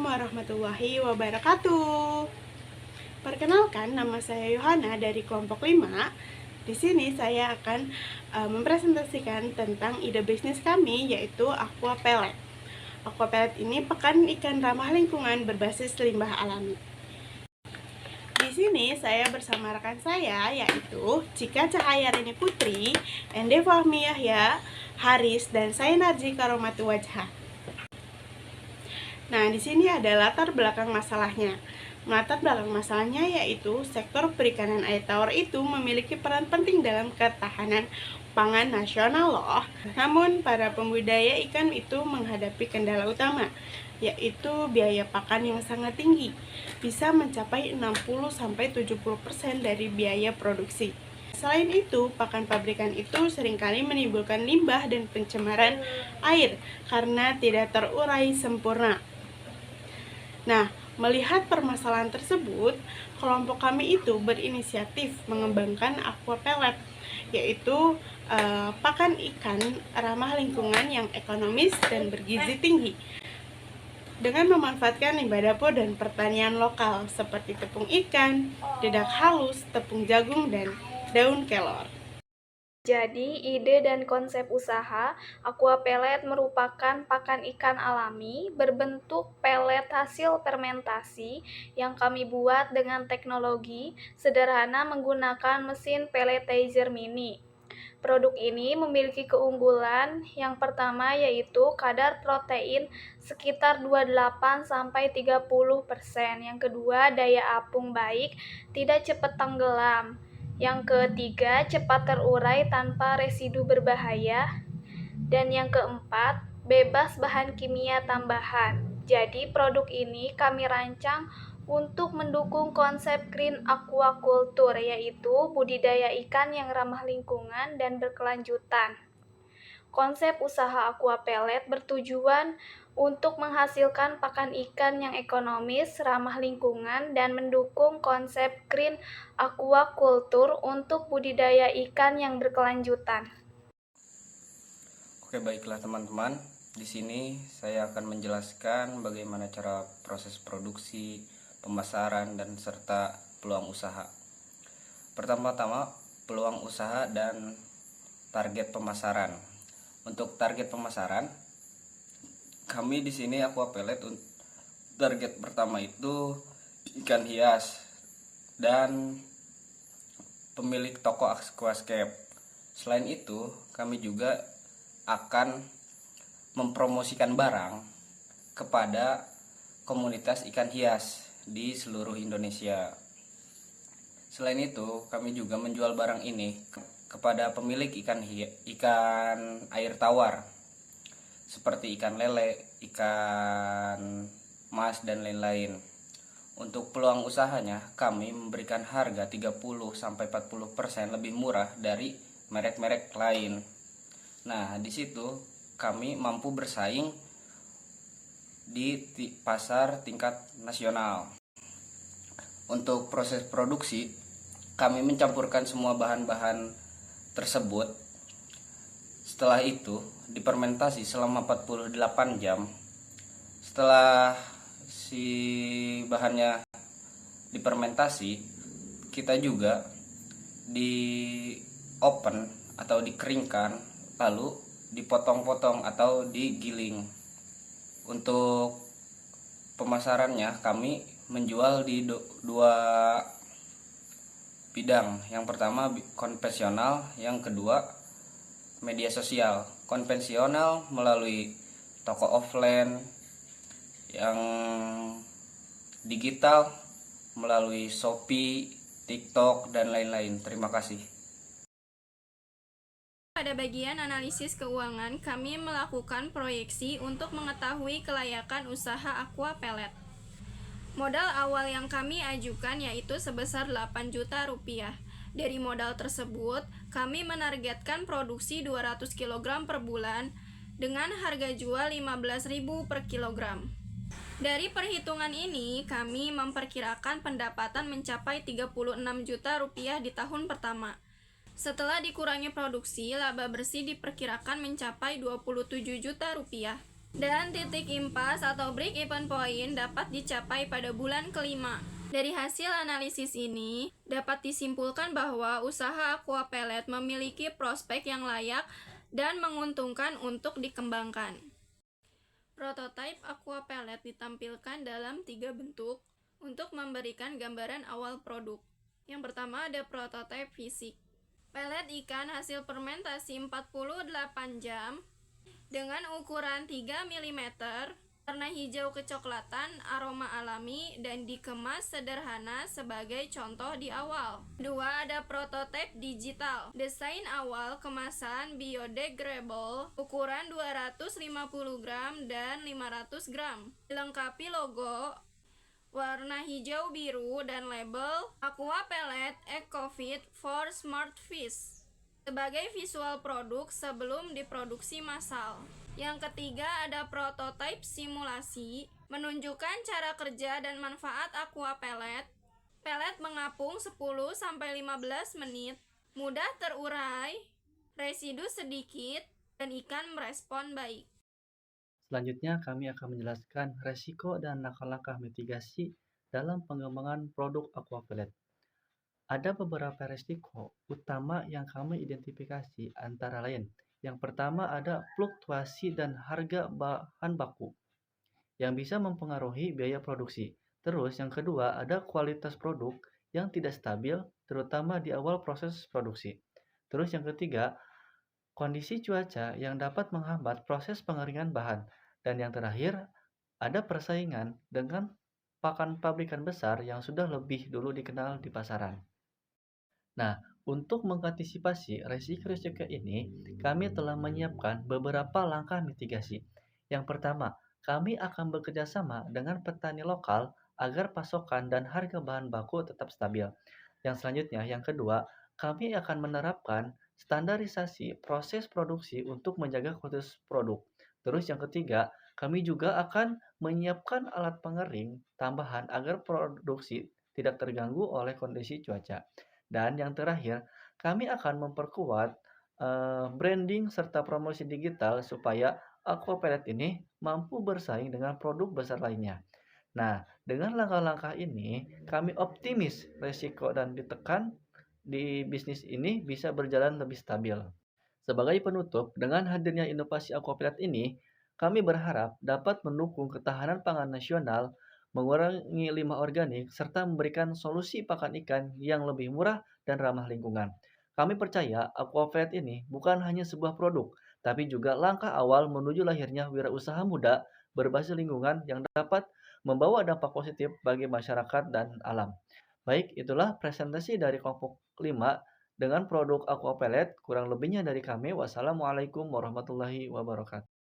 warahmatullahi wabarakatuh. Perkenalkan, nama saya Yohana dari kelompok 5. Di sini saya akan mempresentasikan tentang ide bisnis kami, yaitu Aqua Pellet. Aqua Pellet ini pakan ikan ramah lingkungan berbasis limbah alami. Di sini saya bersama rekan saya, yaitu Cika Cahayarini Putri, Ende Fahmi Yahya, Haris, dan saya Narji Karomatu Wajha. Nah, di sini ada latar belakang masalahnya. Latar belakang masalahnya yaitu sektor perikanan air tawar itu memiliki peran penting dalam ketahanan pangan nasional loh. Namun, para pembudidaya ikan itu menghadapi kendala utama, yaitu biaya pakan yang sangat tinggi, bisa mencapai 60-70% dari biaya produksi. Selain itu, pakan pabrikan itu seringkali menimbulkan limbah dan pencemaran air karena tidak terurai sempurna. Nah, melihat permasalahan tersebut, kelompok kami itu berinisiatif mengembangkan Aqua Pellet, yaitu pakan ikan ramah lingkungan yang ekonomis dan bergizi tinggi, dengan memanfaatkan limbah dapur dan pertanian lokal seperti tepung ikan, dedak halus, tepung jagung, dan daun kelor. Jadi, ide dan konsep usaha Aqua Pellet merupakan pakan ikan alami berbentuk pelet hasil fermentasi yang kami buat dengan teknologi sederhana menggunakan mesin pelletizer mini. Produk ini memiliki keunggulan yang pertama yaitu kadar protein sekitar 28-30%. Yang kedua, daya apung baik, tidak cepat tenggelam. Yang ketiga, cepat terurai tanpa residu berbahaya. Dan yang keempat, bebas bahan kimia tambahan. Jadi produk ini kami rancang untuk mendukung konsep green aquaculture, yaitu budidaya ikan yang ramah lingkungan dan berkelanjutan. Konsep usaha Aqua Pellet bertujuan untuk menghasilkan pakan ikan yang ekonomis, ramah lingkungan, dan mendukung konsep green aquaculture untuk budidaya ikan yang berkelanjutan. Oke, baiklah teman-teman. Di sini saya akan menjelaskan bagaimana cara proses produksi, pemasaran, dan serta peluang usaha. Pertama-tama, peluang usaha dan target pemasaran. Untuk target pemasaran, kami di sini Aqua Pellet, target pertama itu ikan hias dan pemilik toko aquascape. Selain itu, kami juga akan mempromosikan barang kepada komunitas ikan hias di seluruh Indonesia. Selain itu, kami juga menjual barang ini kepada pemilik ikan air tawar seperti ikan lele, ikan mas, dan lain-lain. Untuk peluang usahanya, kami memberikan harga 30-40% lebih murah dari merek-merek lain. Nah, di situ kami mampu bersaing di pasar tingkat nasional. Untuk proses produksi, kami mencampurkan semua bahan-bahan tersebut. Setelah itu difermentasi selama 48 jam. Setelah si bahannya difermentasi, kita juga di open atau dikeringkan, lalu dipotong-potong atau digiling. Untuk pemasarannya, kami menjual di dua bidang. Yang pertama konvensional, yang kedua media sosial. Konvensional melalui toko offline, yang digital melalui Shopee, TikTok, dan lain-lain. Terima kasih. Pada bagian analisis keuangan, kami melakukan proyeksi untuk mengetahui kelayakan usaha Aqua Pellet. Modal awal yang kami ajukan yaitu sebesar 8 juta rupiah. Dari modal tersebut, kami menargetkan produksi 200 kg per bulan dengan harga jual 15.000 per kilogram. Dari perhitungan ini, kami memperkirakan pendapatan mencapai 36 juta rupiah di tahun pertama. Setelah dikurangi produksi, laba bersih diperkirakan mencapai 27 juta rupiah. Dan titik impas atau break even point dapat dicapai pada bulan kelima. Dari hasil analisis ini, dapat disimpulkan bahwa usaha aqua pellet memiliki prospek yang layak dan menguntungkan untuk dikembangkan. Prototipe aqua pellet ditampilkan dalam 3 bentuk untuk memberikan gambaran awal produk. Yang pertama ada prototipe fisik. Pelet ikan hasil fermentasi 48 jam dengan ukuran 3 mm, warna hijau kecoklatan, aroma alami, dan dikemas sederhana sebagai contoh di awal. Kedua, ada prototipe digital. Desain awal kemasan biodegradable, ukuran 250 gram dan 500 gram. Dilengkapi logo, warna hijau biru, dan label Aqua Pellet EcoFit for Smart Fish sebagai visual produk sebelum diproduksi massal. Yang ketiga ada prototipe simulasi, menunjukkan cara kerja dan manfaat aqua pellet. Pellet mengapung 10-15 menit, mudah terurai, residu sedikit, dan ikan merespon baik. Selanjutnya, kami akan menjelaskan resiko dan langkah-langkah mitigasi dalam pengembangan produk aqua pellet. Ada beberapa resiko utama yang kami identifikasi antara lain. Yang pertama ada fluktuasi dan harga bahan baku yang bisa mempengaruhi biaya produksi. Terus yang kedua ada kualitas produk yang tidak stabil terutama di awal proses produksi. Terus yang ketiga kondisi cuaca yang dapat menghambat proses pengeringan bahan. Dan yang terakhir ada persaingan dengan pabrikan besar yang sudah lebih dulu dikenal di pasaran. Nah, untuk mengantisipasi risiko-risiko ini, kami telah menyiapkan beberapa langkah mitigasi. Yang pertama, kami akan bekerja sama dengan petani lokal agar pasokan dan harga bahan baku tetap stabil. Yang selanjutnya, yang kedua, kami akan menerapkan standarisasi proses produksi untuk menjaga kualitas produk. Terus yang ketiga, kami juga akan menyiapkan alat pengering tambahan agar produksi tidak terganggu oleh kondisi cuaca. Dan yang terakhir, kami akan memperkuat branding serta promosi digital supaya aqua pellet ini mampu bersaing dengan produk besar lainnya. Nah, dengan langkah-langkah ini, kami optimis risiko dan ditekan di bisnis ini bisa berjalan lebih stabil. Sebagai penutup, dengan hadirnya inovasi aqua pellet ini, kami berharap dapat mendukung ketahanan pangan nasional, mengurangi limbah organik, serta memberikan solusi pakan ikan yang lebih murah dan ramah lingkungan. Kami percaya aqua pellet ini bukan hanya sebuah produk, tapi juga langkah awal menuju lahirnya wirausaha muda berbasis lingkungan yang dapat membawa dampak positif bagi masyarakat dan alam. Baik, itulah presentasi dari kelompok 5 dengan produk aqua pellet. Kurang lebihnya dari kami. Wassalamualaikum warahmatullahi wabarakatuh.